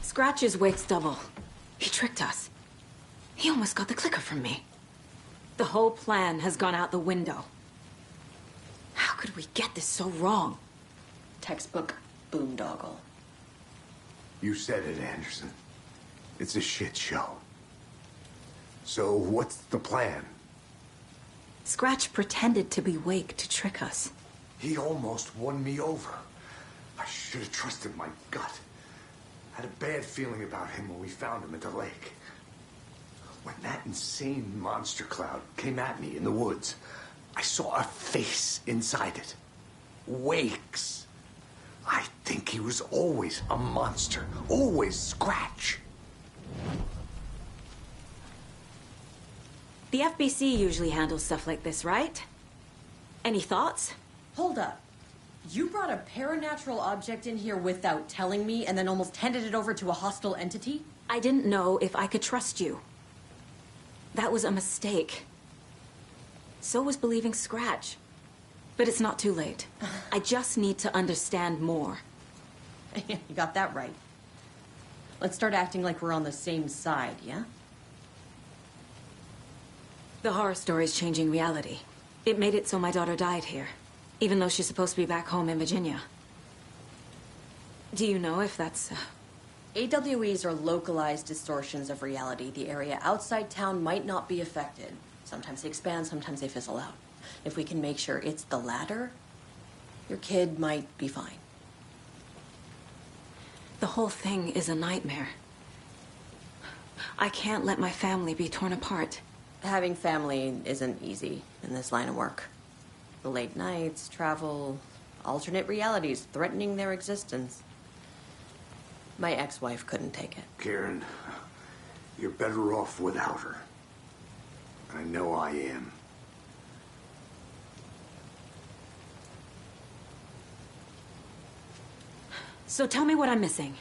Scratch is Wake's double. He tricked us. He almost got the clicker from me. The whole plan has gone out the window. How could we get this so wrong? Textbook boondoggle. You said it, Anderson. It's a shit show. So what's the plan? Scratch pretended to be Wake to trick us. He almost won me over. I should have trusted my gut. I had a bad feeling about him when we found him at the lake. When that insane monster cloud came at me in the woods, I saw a face inside it. Wake's. I think he was always a monster. Always Scratch. The FBC usually handles stuff like this, right? Any thoughts? Hold up. You brought a paranatural object in here without telling me and then almost handed it over to a hostile entity? I didn't know if I could trust you. That was a mistake. So was believing Scratch. But it's not too late. I just need to understand more. You got that right. Let's start acting like we're on the same side, yeah? The horror story's changing reality. It made it so my daughter died here, even though she's supposed to be back home in Virginia. Do you know if that's... AWEs are localized distortions of reality. The area outside town might not be affected. Sometimes they expand, sometimes they fizzle out. If we can make sure it's the latter, your kid might be fine. The whole thing is a nightmare. I can't let my family be torn apart. Having family isn't easy in this line of work. The late nights, travel, alternate realities threatening their existence. My ex-wife couldn't take it. Karen, you're better off without her. I know I am. So tell me what I'm missing.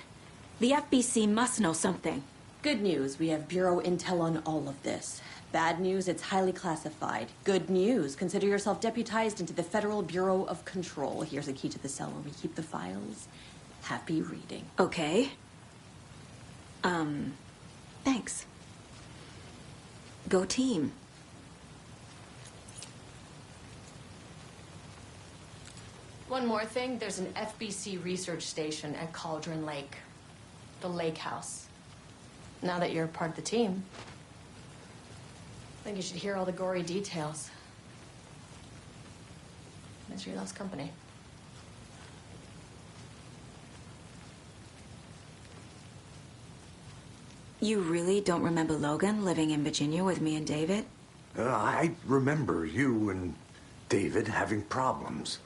The FBC must know something. Good news, we have Bureau intel on all of this. Bad news, it's highly classified. Good news, consider yourself deputized into the Federal Bureau of Control. Here's a key to the cell where we keep the files. Happy reading. Okay. Thanks. Go team. One more thing, there's an FBC research station at Cauldron Lake. The Lake House. Now that you're part of the team, I think you should hear all the gory details. Misery loves company. You really don't remember Logan living in Virginia with me and David? I remember you and David having problems.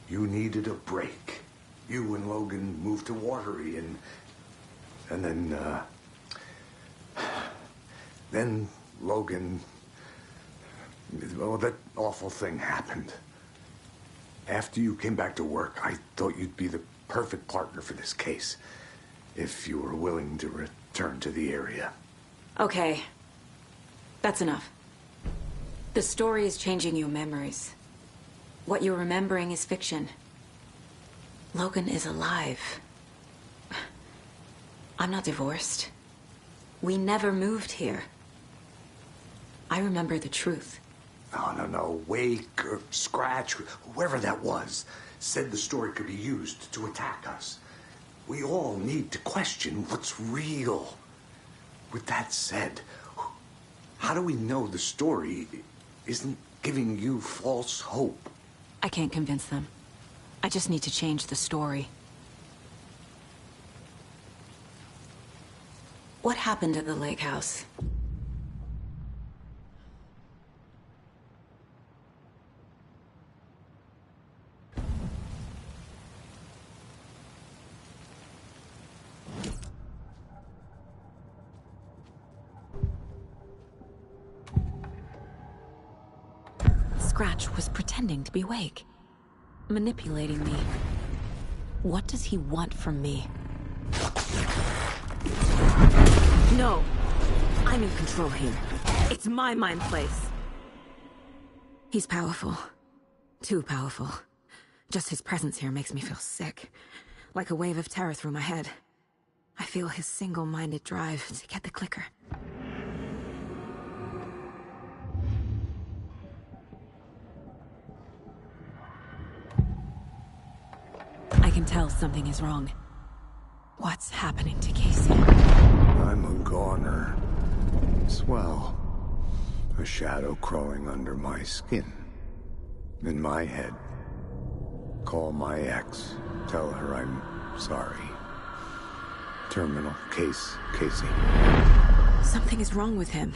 You needed a break. You and Logan moved to Watery and then Logan, well, that awful thing happened. After you came back to work, I thought you'd be the perfect partner for this case, if you were willing to return to the area. Okay. That's enough. The story is changing your memories. What you're remembering is fiction. Logan is alive. I'm not divorced. We never moved here. I remember the truth. No. Wake or Scratch, whoever that was, said the story could be used to attack us. We all need to question what's real. With that said, how do we know the story isn't giving you false hope? I can't convince them. I just need to change the story. What happened at the lake house? Scratch was pretending to be Wake, manipulating me. What does he want from me? No! I'm in control here. It's my mind place. He's powerful. Too powerful. Just his presence here makes me feel sick. Like a wave of terror through my head. I feel his single-minded drive to get the clicker. I can tell something is wrong. What's happening to Casey? I'm a goner. Swell. A shadow crawling under my skin. In my head. Call my ex. Tell her I'm sorry. Terminal case, Casey. Something is wrong with him.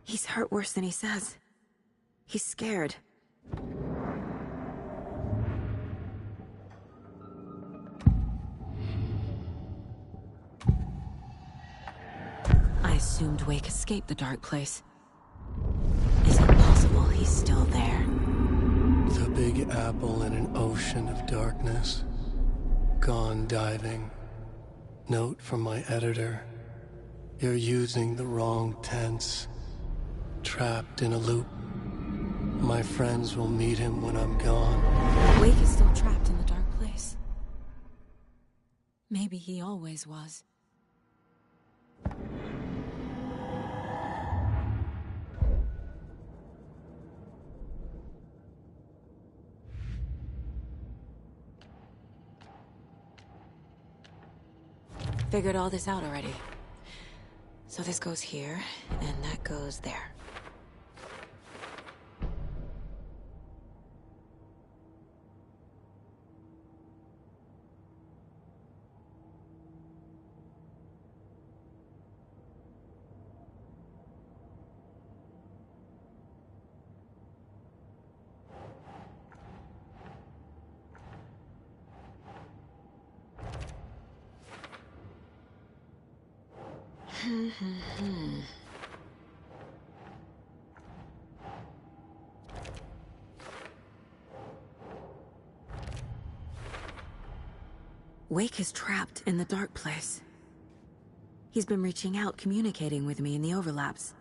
He's hurt worse than he says. He's scared. I assumed Wake escaped the dark place. Is it possible he's still there? The Big Apple in an ocean of darkness. Gone diving. Note from my editor. You're using the wrong tense. Trapped in a loop. My friends will meet him when I'm gone. Wake is still trapped in the dark place. Maybe he always was. Figured all this out already. So this goes here, and that goes there. Wake is trapped in the dark place. He's been reaching out, communicating with me in the overlaps.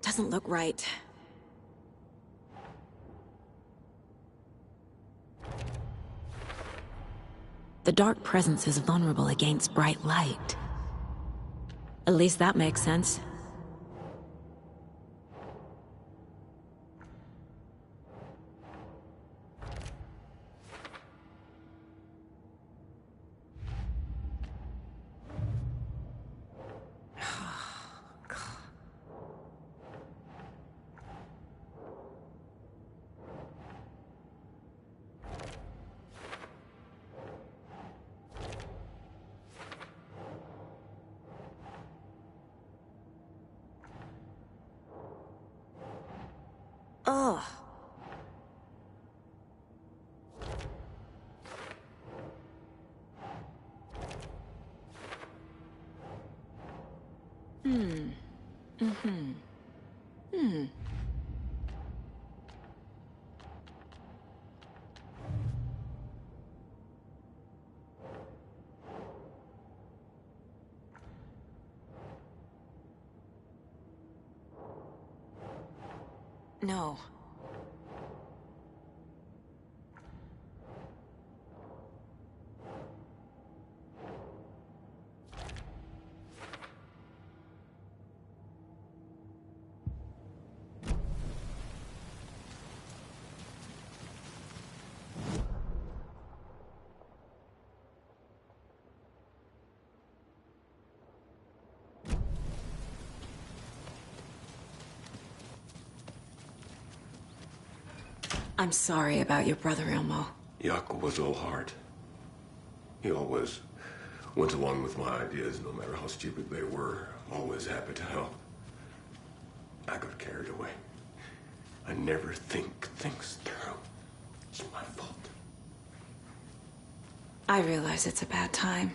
Doesn't look right. The dark presence is vulnerable against bright light. At least that makes sense. Ugh. No. I'm sorry about your brother, Elmo. Jaco was all heart. He always went along with my ideas, no matter how stupid they were. Always happy to help. I got carried away. I never think things through. It's my fault. I realize it's a bad time.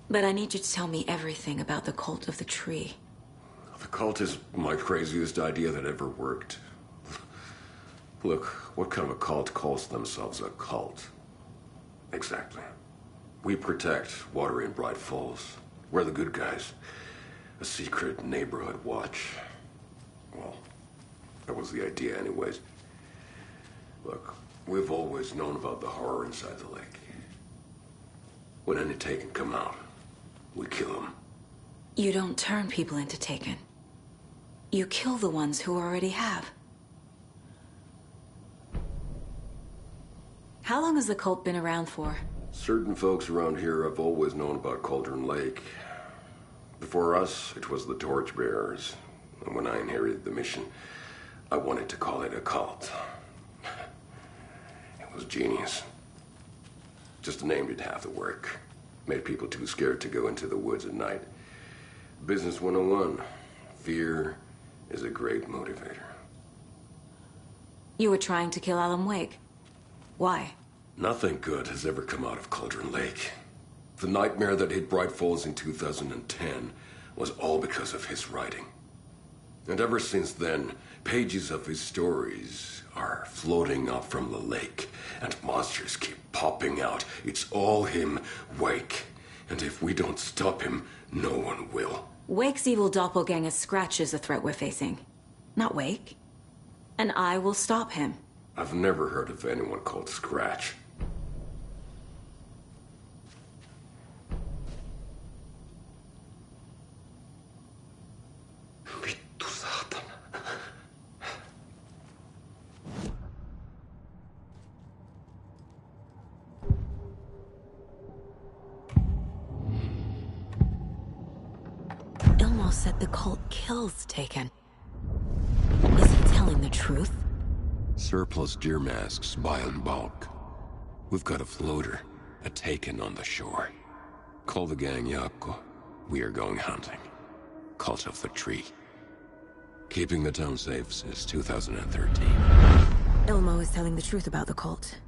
But I need you to tell me everything about the cult of the tree. The cult is my craziest idea that ever worked. Look, what kind of a cult calls themselves a cult? Exactly. We protect Water in Bright Falls. We're the good guys. A secret neighborhood watch. Well, that was the idea anyways. Look, we've always known about the horror inside the lake. When any Taken come out, we kill them. You don't turn people into Taken. You kill the ones who already have. How long has the cult been around for? Certain folks around here have always known about Cauldron Lake. Before us, it was the Torchbearers. And when I inherited the mission, I wanted to call it a cult. It was genius. Just a name did half the work. Made people too scared to go into the woods at night. Business 101. Fear is a great motivator. You were trying to kill Alan Wake. Why? Nothing good has ever come out of Cauldron Lake. The nightmare that hit Bright Falls in 2010 was all because of his writing. And ever since then, pages of his stories are floating up from the lake, and monsters keep popping out. It's all him, Wake. And if we don't stop him, no one will. Wake's evil doppelganger Scratch is the threat we're facing, not Wake. And I will stop him. I've never heard of anyone called Scratch. Vittu saatana. Ilmo said the cult kills Taken. Is he telling the truth? Surplus deer masks buy in bulk. We've got a floater, a Taken on the shore. Call the gang Yakko. We are going hunting. Cult of the Tree. Keeping the town safe since 2013. Ilmo is telling the truth about the cult.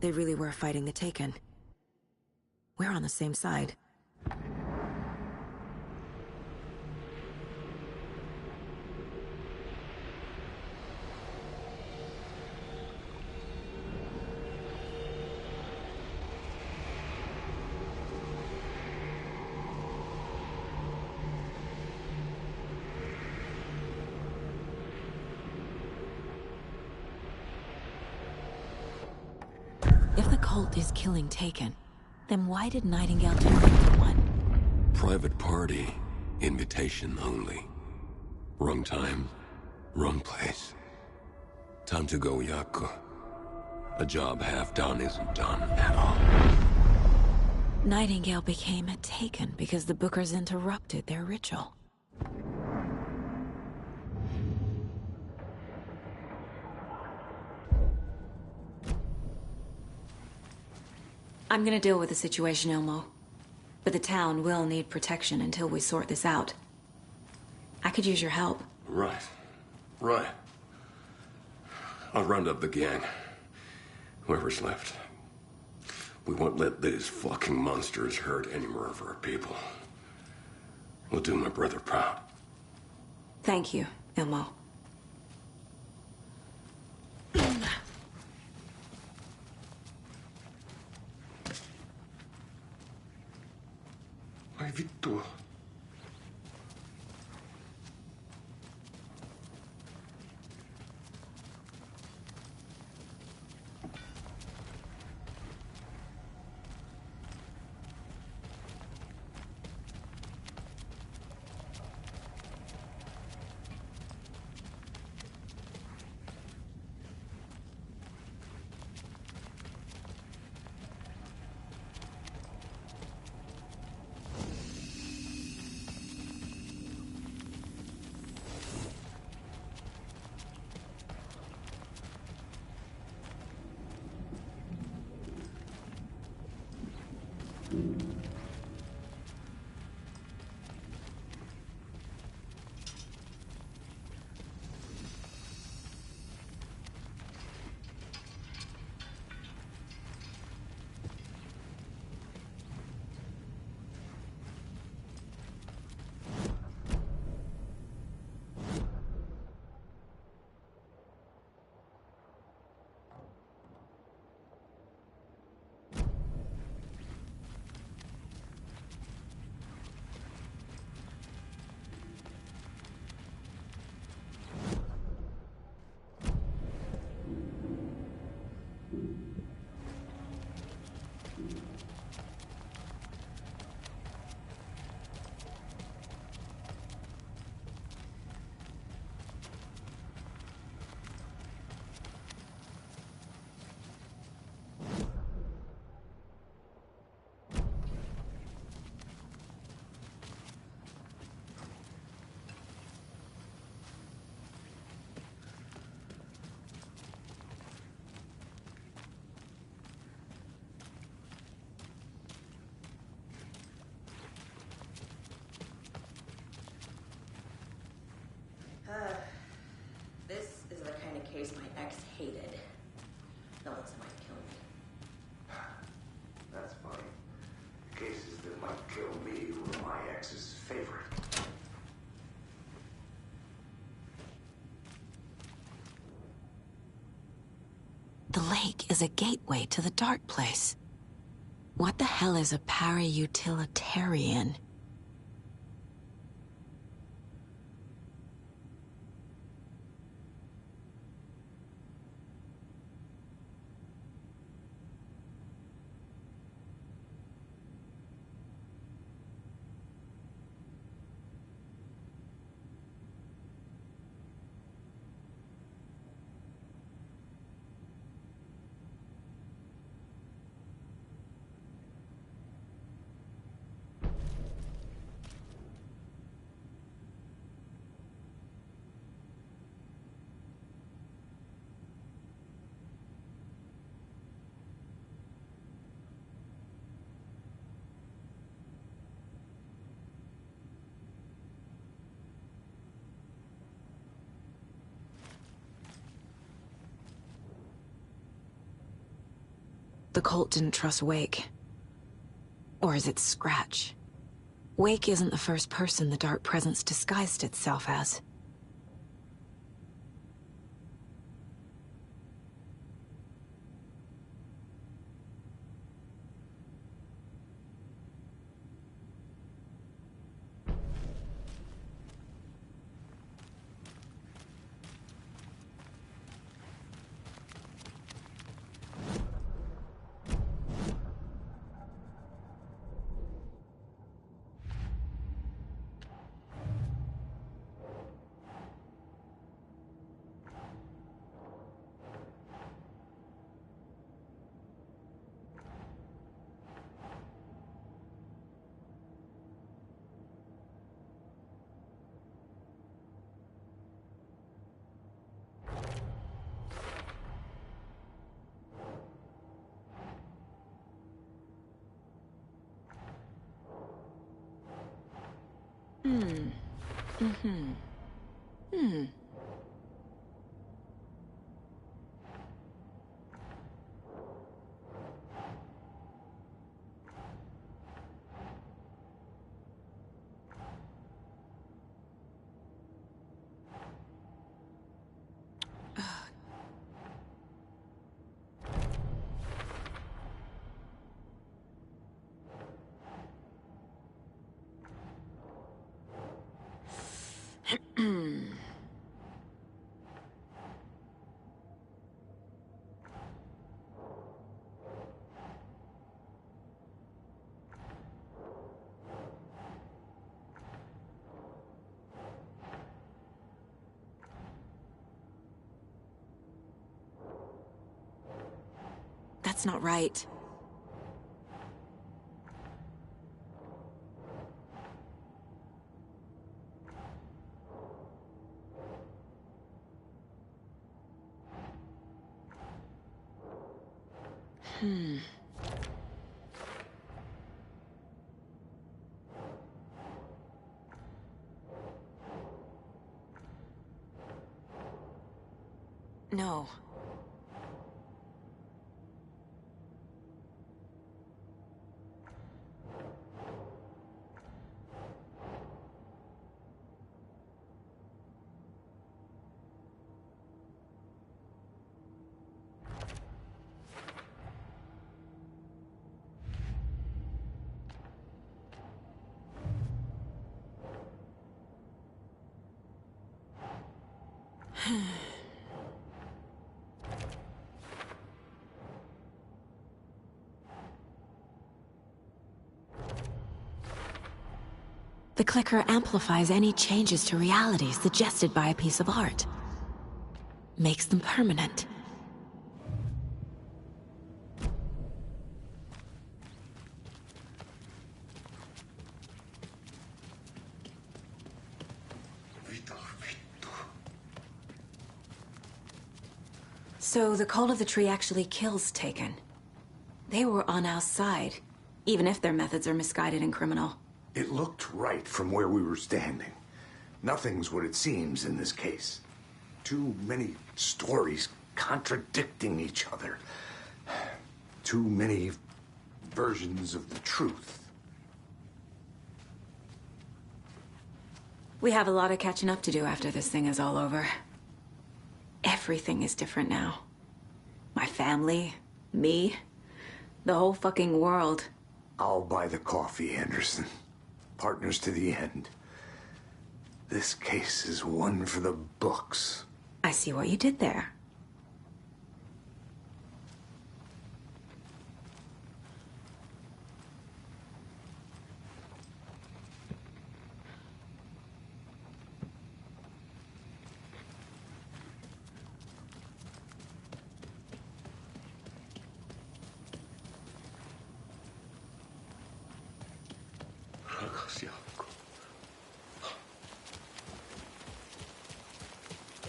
They really were fighting the Taken. We're on the same side. If the cult is killing Taken, then why did Nightingale turn into one? Private party. Invitation only. Wrong time, wrong place. Time to go, Yakko. A job half done isn't done at all. Nightingale became a Taken because the Bookers interrupted their ritual. I'm gonna deal with the situation, Ilmo. But the town will need protection until we sort this out. I could use your help. Right. I'll round up the gang. Whoever's left. We won't let these fucking monsters hurt any more of our people. We'll do my brother proud. Thank you, Ilmo. Ai vittu. case my ex hated. That looks like might kill me. That's funny. The cases that might kill me were my ex's favorite. The lake is a gateway to the dark place. What the hell is a para-utilitarian? The cult didn't trust Wake. Or is it Scratch? Wake isn't the first person the Dark Presence disguised itself as. That's not right. No. The clicker amplifies any changes to reality suggested by a piece of art. Makes them permanent. So the Call of the Tree actually kills Taken. They were on our side, even if their methods are misguided and criminal. It looked right from where we were standing. Nothing's what it seems in this case. Too many stories contradicting each other. Too many versions of the truth. We have a lot of catching up to do after this thing is all over. Everything is different now. My family, me, the whole fucking world. I'll buy the coffee, Anderson. Partners to the end. This case is one for the books. I see what you did there.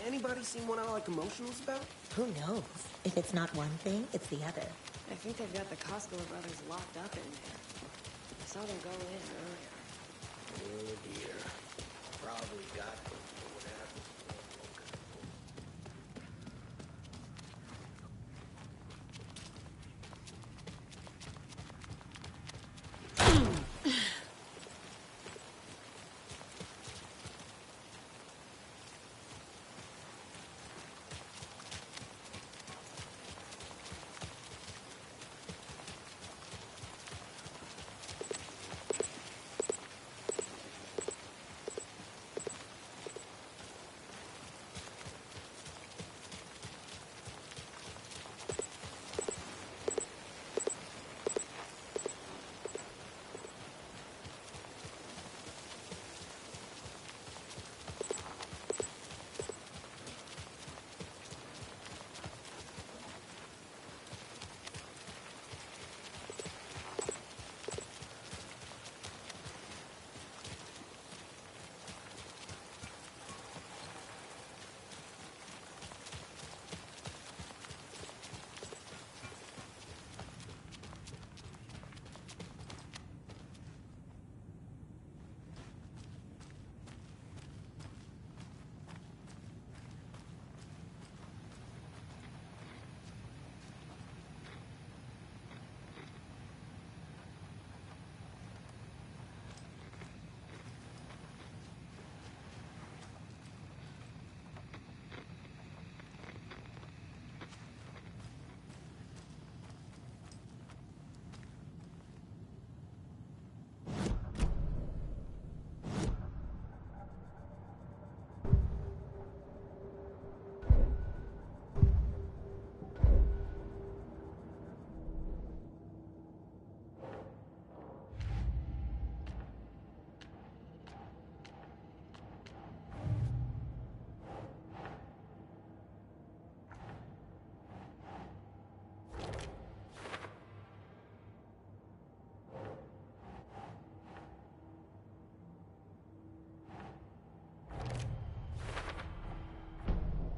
Anybody seen what I like emotionals about? Who knows? If it's not one thing, it's the other. I think they've got the Costco brothers locked up in there. I saw them go in earlier. Oh dear. Probably got them or whatever.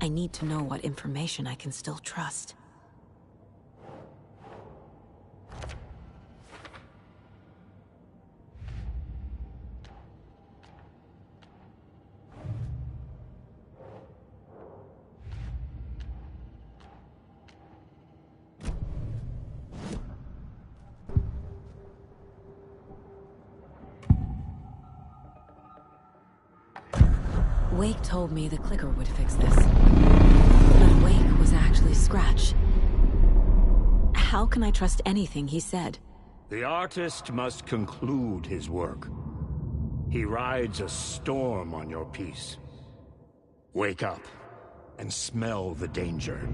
I need to know what information I can still trust. Wake told me the clicker would fix this. But Wake was actually Scratch. How can I trust anything he said? The artist must conclude his work. He rides a storm on your piece. Wake up and smell the danger.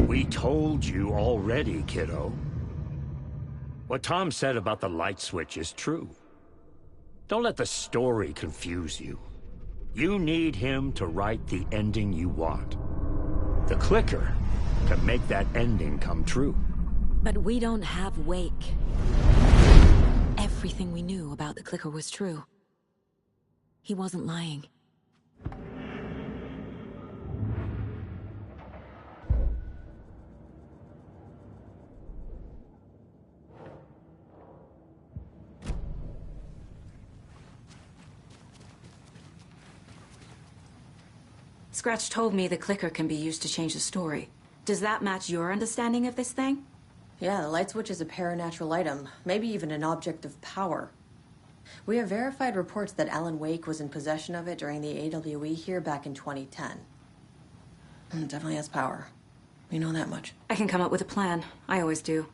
We told you already, kiddo. What Tom said about the light switch is true. Don't let the story confuse you. You need him to write the ending you want. The clicker can make that ending come true. But we don't have Wake. Everything we knew about the clicker was true. He wasn't lying. Scratch told me the clicker can be used to change the story. Does that match your understanding of this thing? Yeah, the light switch is a paranatural item, maybe even an object of power. We have verified reports that Alan Wake was in possession of it during the AWE here back in 2010. It definitely has power. We know that much. I can come up with a plan. I always do.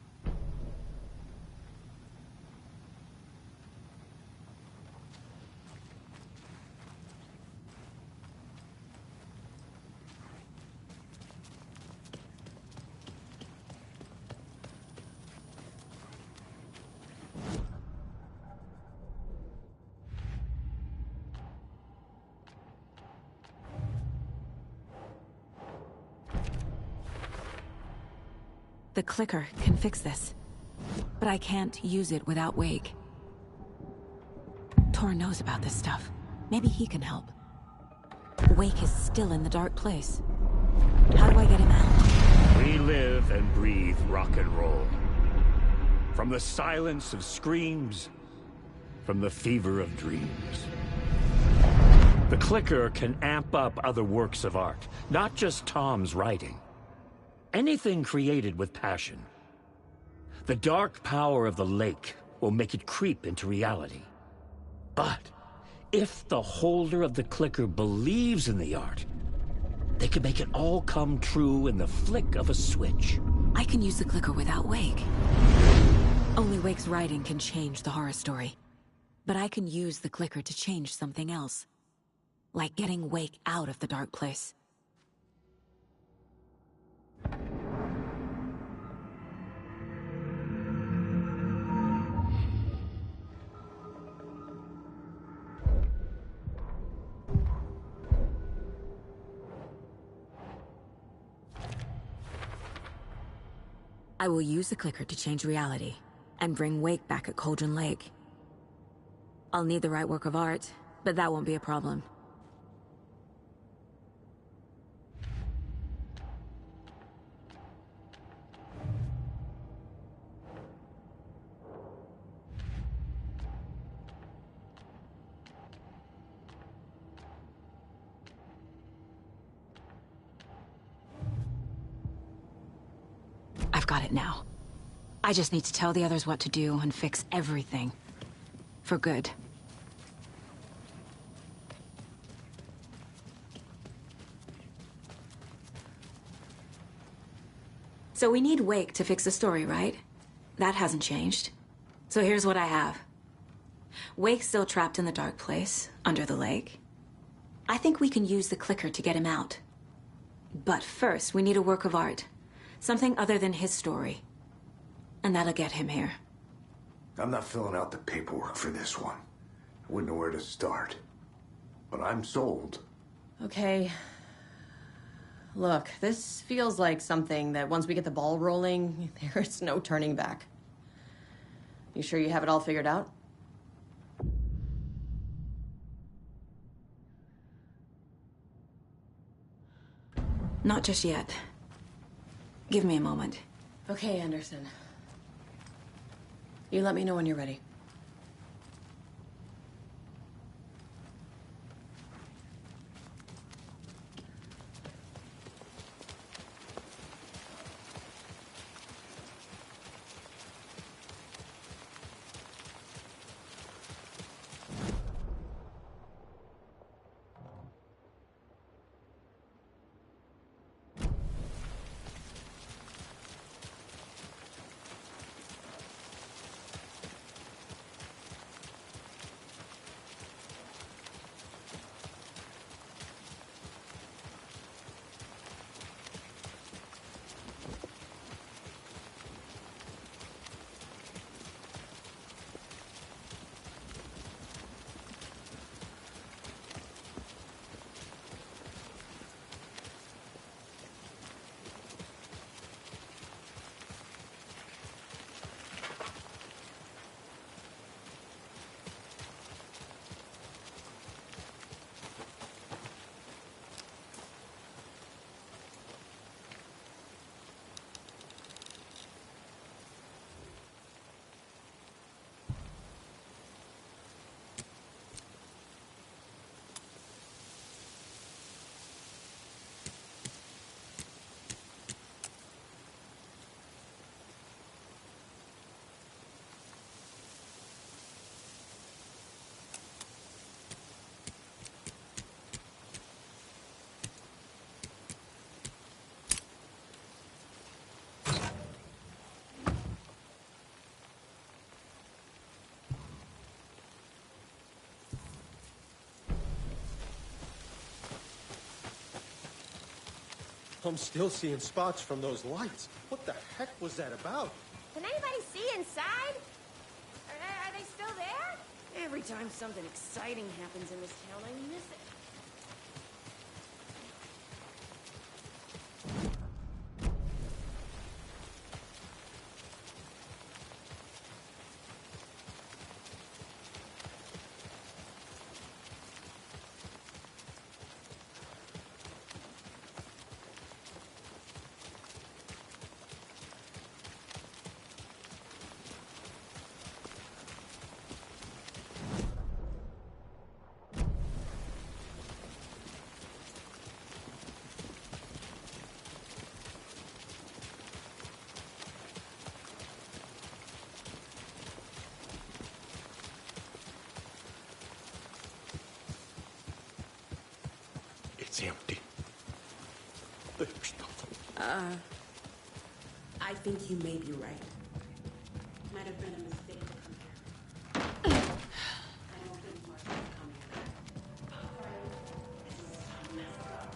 The clicker can fix this, but I can't use it without Wake. Tor knows about this stuff. Maybe he can help. Wake is still in the dark place. How do I get him out? We live and breathe rock and roll. From the silence of screams, from the fever of dreams. The clicker can amp up other works of art, not just Tom's writing. Anything created with passion. The dark power of the lake will make it creep into reality. But if the holder of the clicker believes in the art, they can make it all come true in the flick of a switch. I can use the clicker without Wake. Only Wake's writing can change the horror story. But I can use the clicker to change something else. Like getting Wake out of the dark place. I will use the clicker to change reality, and bring Wake back at Cauldron Lake. I'll need the right work of art, but that won't be a problem. I've got it now. I just need to tell the others what to do and fix everything. For good. So we need Wake to fix the story, right? That hasn't changed. So here's what I have. Wake's still trapped in the dark place, under the lake. I think we can use the clicker to get him out. But first, we need a work of art. Something other than his story. And that'll get him here. I'm not filling out the paperwork for this one. I wouldn't know where to start. But I'm sold. Okay. Look, this feels like something that once we get the ball rolling, there's no turning back. You sure you have it all figured out? Not just yet. Give me a moment. Okay, Anderson. You let me know when you're ready. I'm still seeing spots from those lights. What the heck was that about? Can anybody see inside? Are they still there? Every time something exciting happens in this town, I miss it. It's empty. There's nothing. I think you may be right. Might have been a mistake to come here. I don't think much will come here. This is so messed up.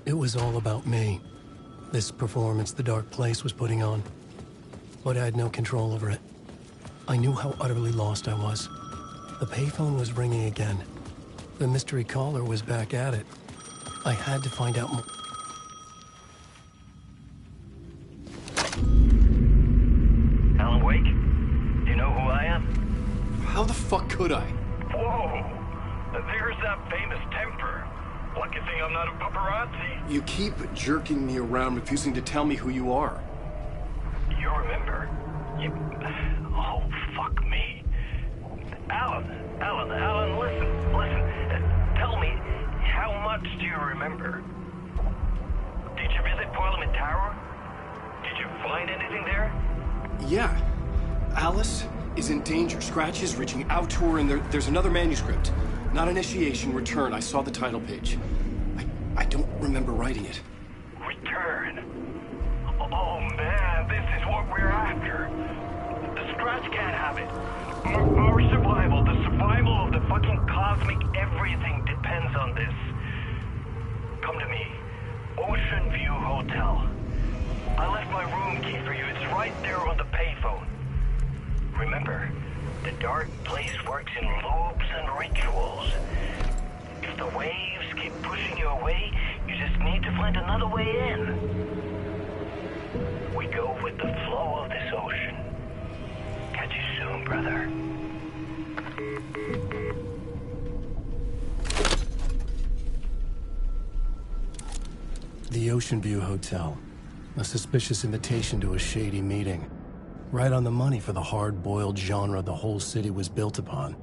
It was all about me. This performance the Dark Place was putting on. But I had no control over it. I knew how utterly lost I was. The payphone was ringing again. The mystery caller was back at it. I had to find out more. Alan Wake? Do you know who I am? How the fuck could I? Whoa! There's that famous temper. Lucky thing I'm not a paparazzi. You keep jerking me around, refusing to tell me who you are. You remember? Oh, fuck me. Alan, listen. Tell me, how much do you remember? Did you visit Parliament Tower? Did you find anything there? Yeah. Alice is in danger. Scratch is reaching out to her, and there's another manuscript. Not initiation, return. I saw the title page. I don't remember writing it. Return? Oh man, this is what we're after. The Scratch can't have it. Our survival, the survival of the fucking cosmic everything depends on this. Come to me. Ocean View Hotel. I left my room key for you. It's right there on the payphone. Remember, the Dark Place works in loops and rituals. If the waves keep pushing you away, you just need to find another way in. We go with the flow of this ocean. Catch you soon, brother. The Ocean View Hotel. A suspicious invitation to a shady meeting. Right on the money for the hard-boiled genre the whole city was built upon.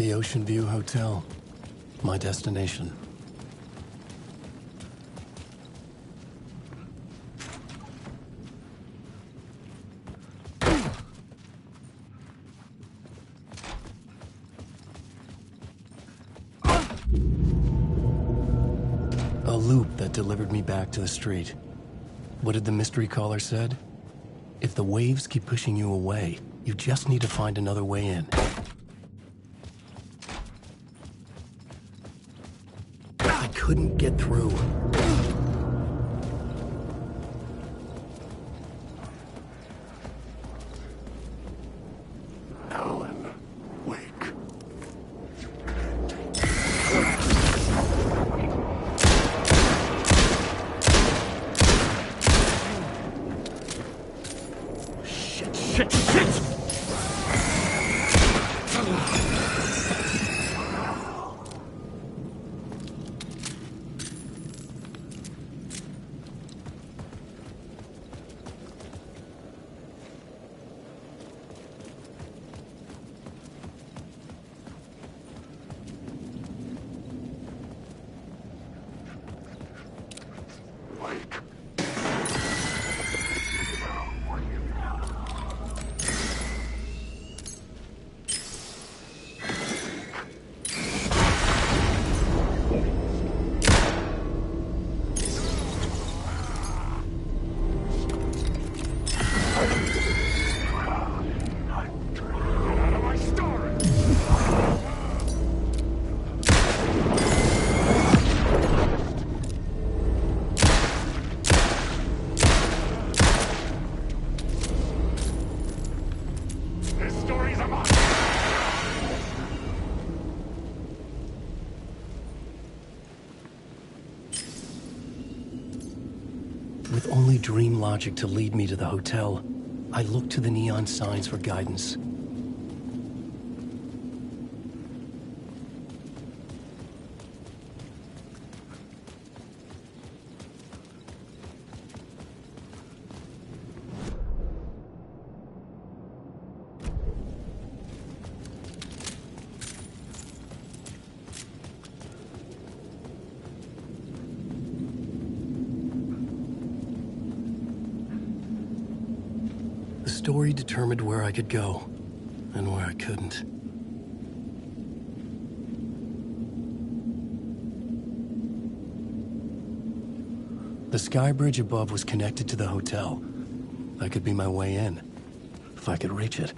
The Ocean View Hotel. My destination. A loop that delivered me back to the street. What did the mystery caller said? If the waves keep pushing you away, you just need to find another way in. I couldn't get through. Alan, wake. Shit! With only dream logic to lead me to the hotel, I looked to the neon signs for guidance. The story determined where I could go, and where I couldn't. The sky bridge above was connected to the hotel. That could be my way in, if I could reach it.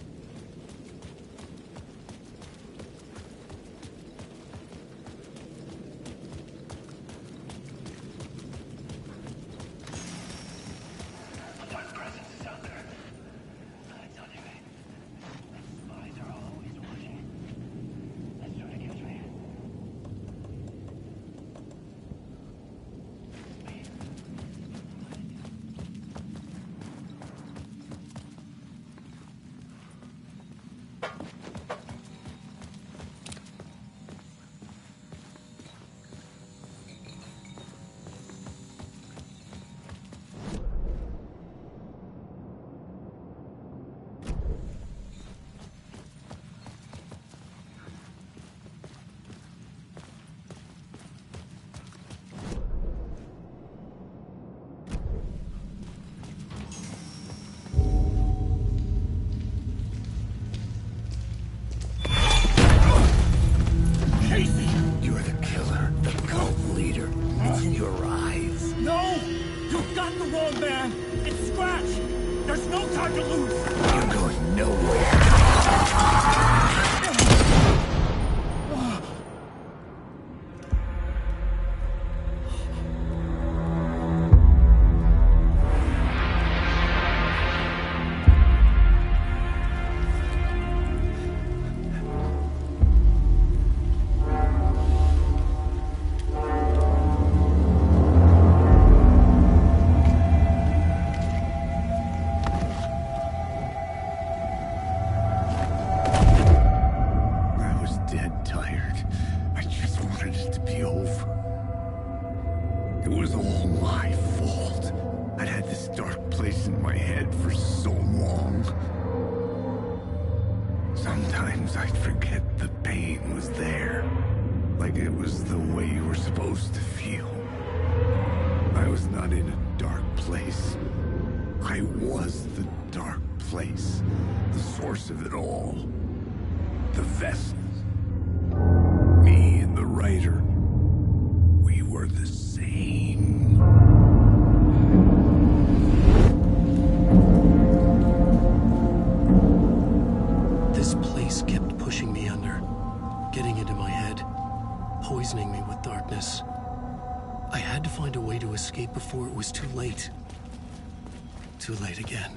You're the killer, the cult leader. It's in your eyes. No! You've got the wrong man! It's Scratch! There's no time to lose! You're going nowhere. It was all my fault. I'd had this dark place in my head for so long. Sometimes I'd forget the pain something was there. Like it was the way you were supposed to feel. I was not in a dark place. I was the dark place. The source of it all. The vessel. Me and the writer. We were the same. This place kept pushing me under, getting into my head, poisoning me with darkness. I had to find a way to escape before it was too late. Too late again.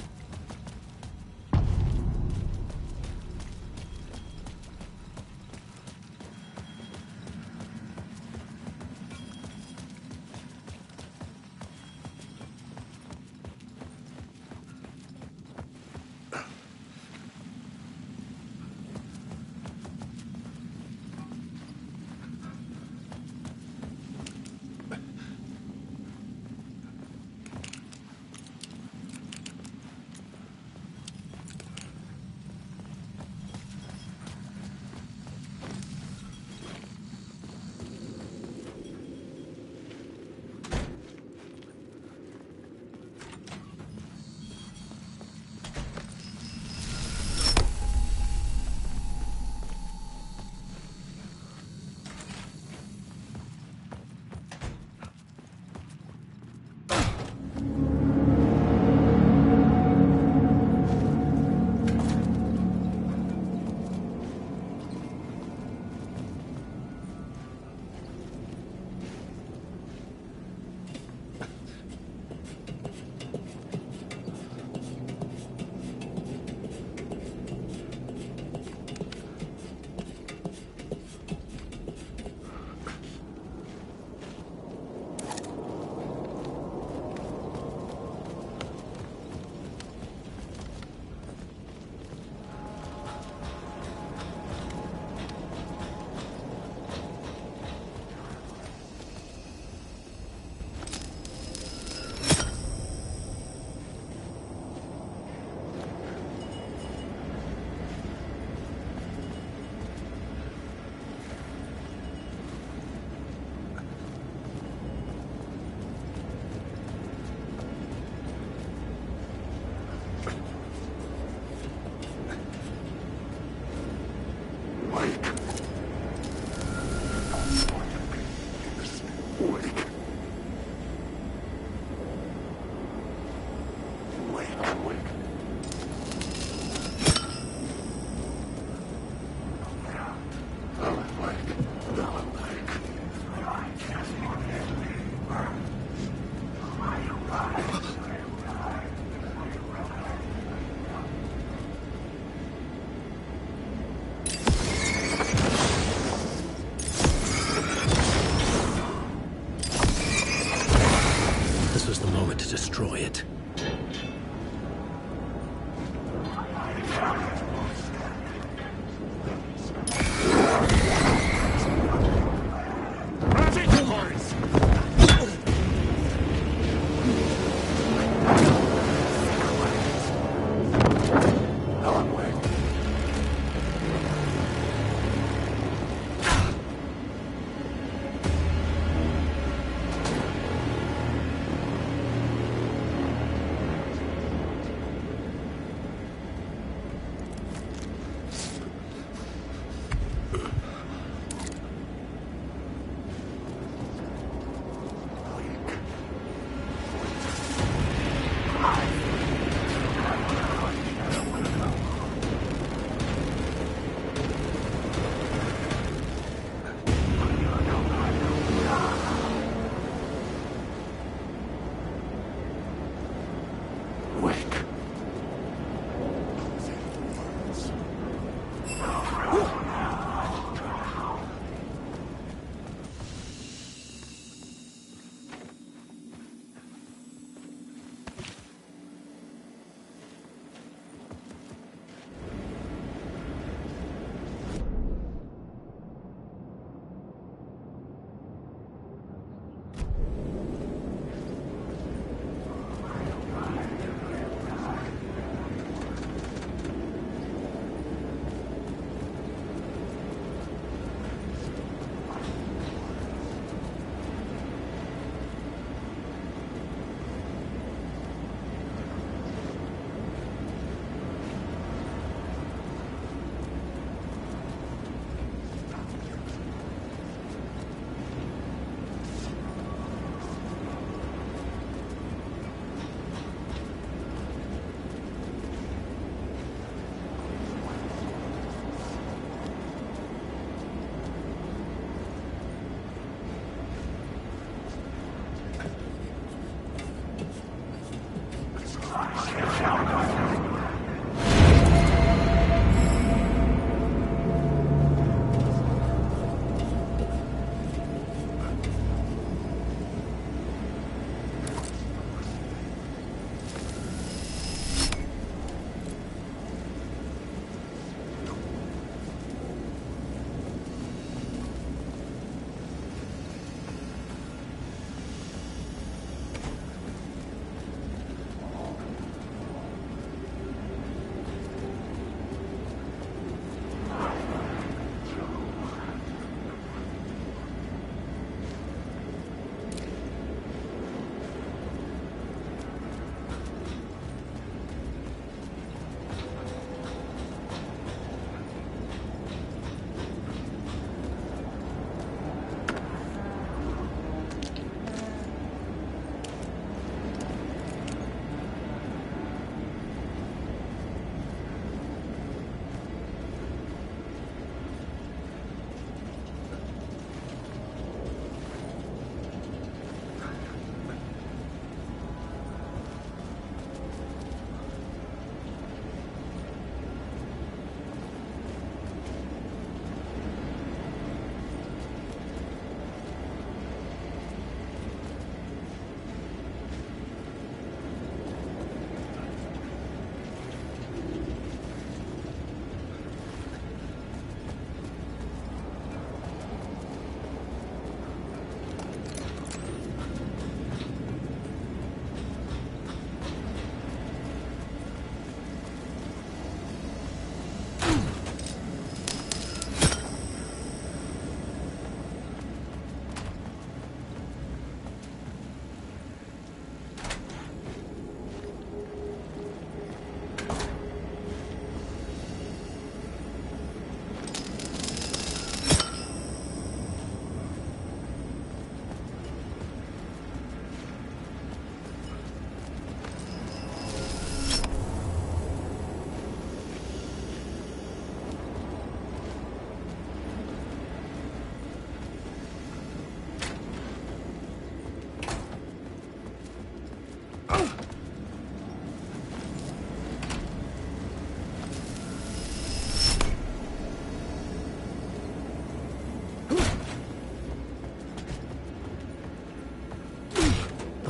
Destroy it.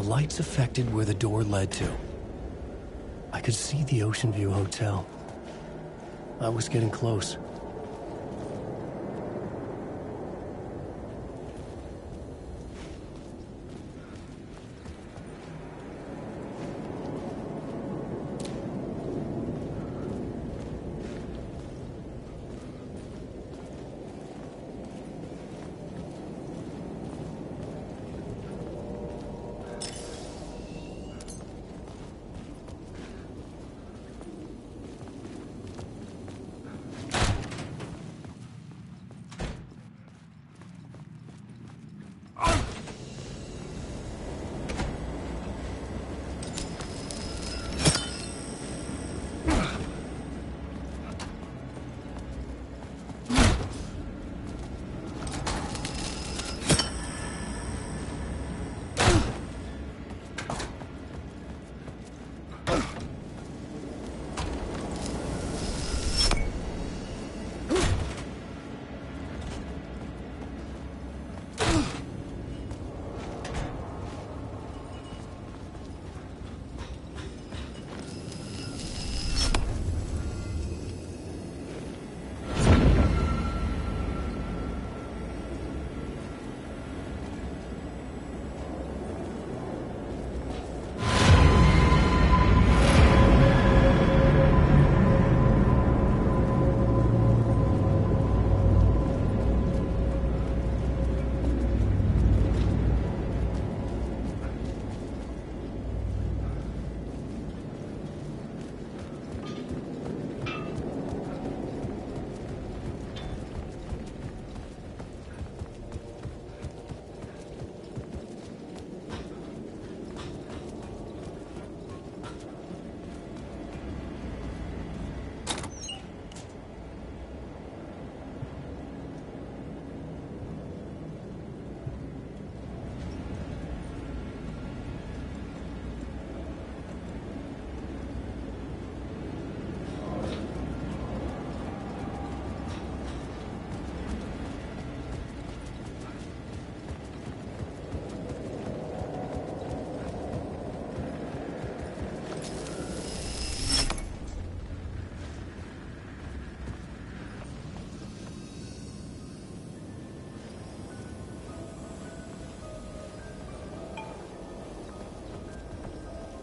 lights affected where the door led to. I could see the Ocean View Hotel. I was getting close.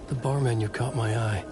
The bar menu caught my eye.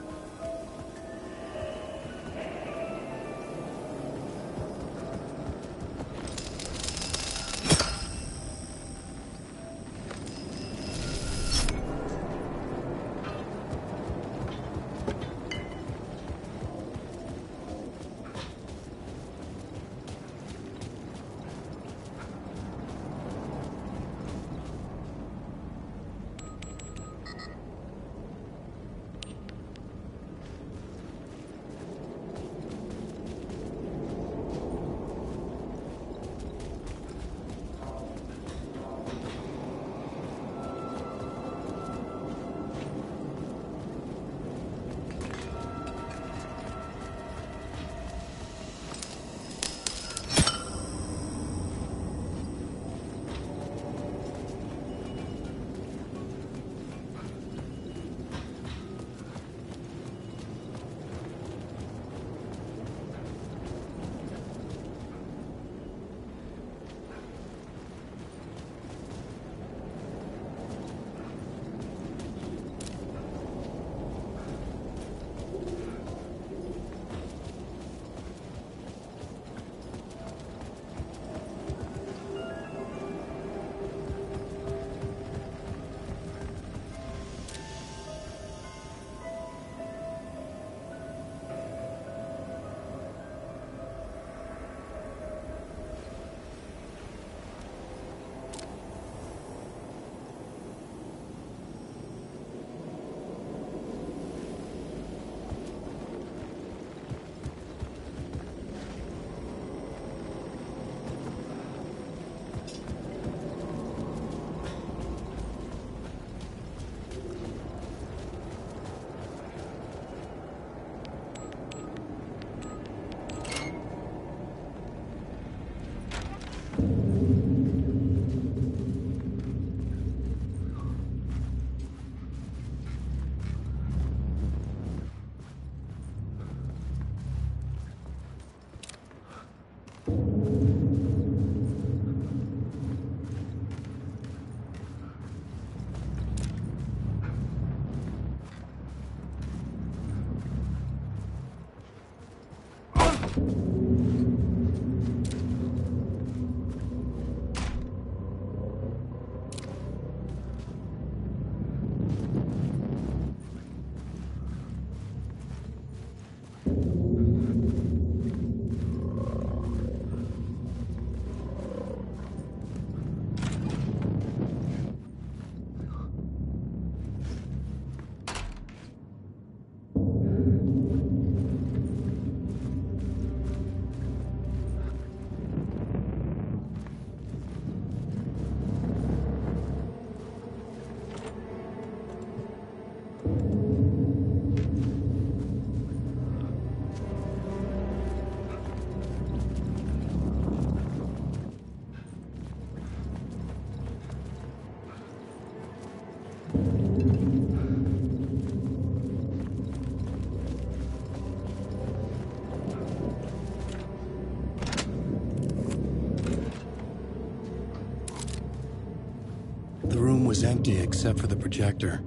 The room was empty except for the projector.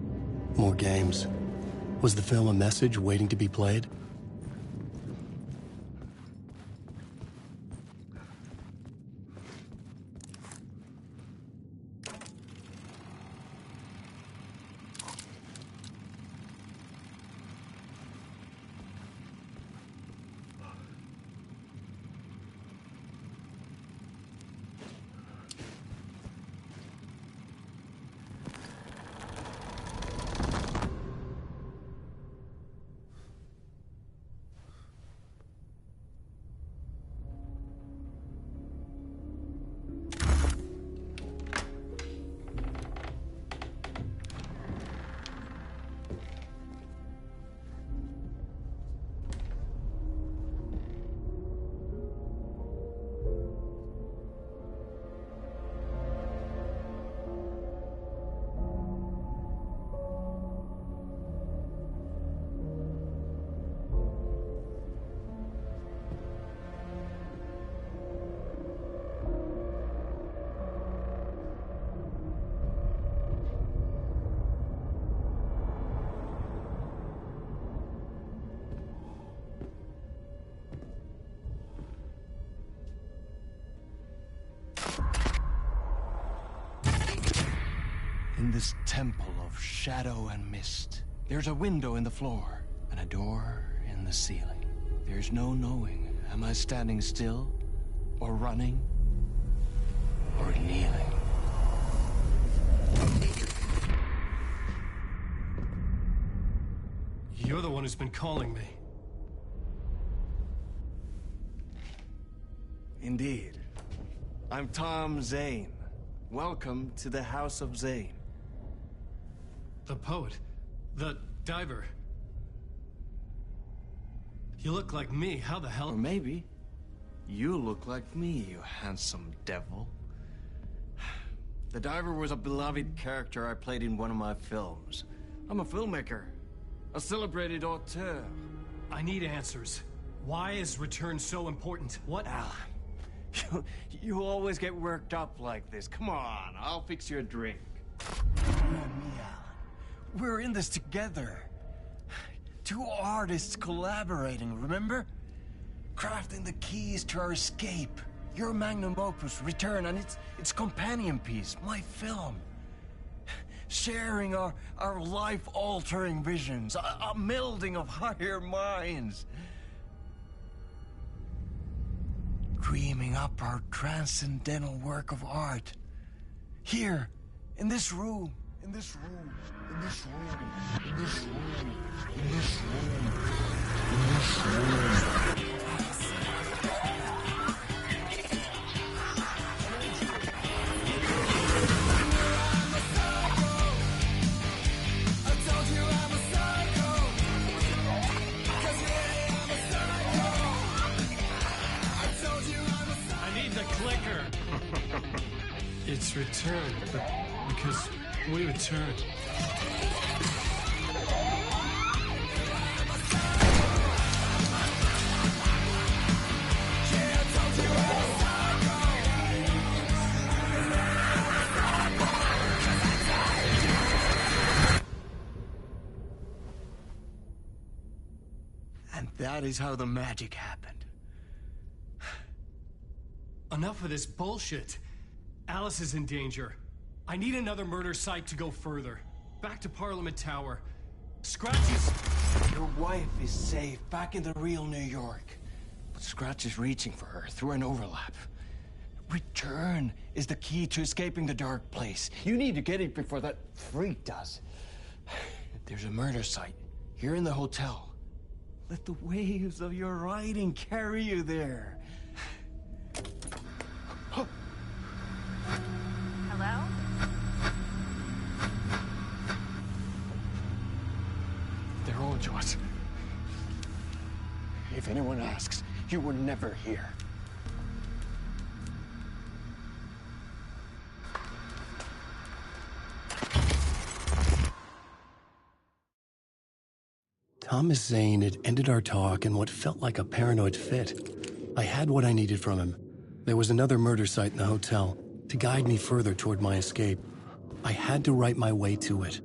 More games. Was the film a message waiting to be played? In this temple of shadow and mist, there's a window in the floor and a door in the ceiling. There's no knowing, am I standing still, or running, or kneeling? You're the one who's been calling me. Indeed. I'm Tom Zane. Welcome to the House of Zane. The poet. The diver. You look like me. How the hell? Or maybe you look like me, you handsome devil. The diver was a beloved character I played in one of my films. I'm a filmmaker. A celebrated auteur. I need answers. Why is Return so important? What? Alan, you always get worked up like this. Come on, I'll fix you a drink. You and me, Alan. We're in this together. Two artists collaborating, remember? Crafting the keys to our escape. Your magnum opus, Return, and its companion piece, my film. Sharing our life-altering visions, a melding of higher minds. Dreaming up our transcendental work of art. Here, in this room, in this room, in this room, in this room, in this room, in this room. It's Return, but because we return. And that is how the magic happened. Enough of this bullshit. Alice is in danger. I need another murder site to go further. Back to Parliament Tower. Scratch is... Your wife is safe, back in the real New York. But Scratch is reaching for her through an overlap. Return is the key to escaping the dark place. You need to get it before that freak does. There's a murder site here in the hotel. Let the waves of your writing carry you there. Hello? They're all to us. If anyone asks, you were never here. Thomas Zane had ended our talk in what felt like a paranoid fit. I had what I needed from him. There was another murder site in the hotel to guide me further toward my escape. I had to write my way to it.